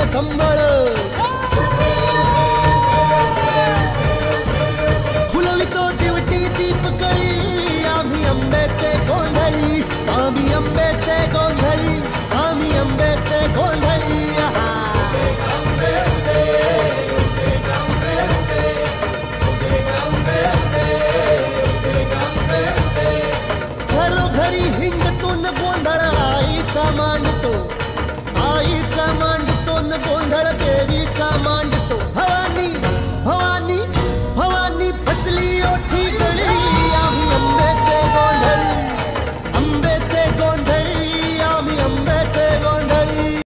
संबळ फुलवितो दिवटी दीपकळी आम्ही आंब्याचे गोंधळी आम्ही आंब्याचे गोंधळी आम्ही आंब्याचे गोंधळी घरोघरी हिंगतून गोंधळ आईचा मांडतो आईचा मांडतो गोंधळ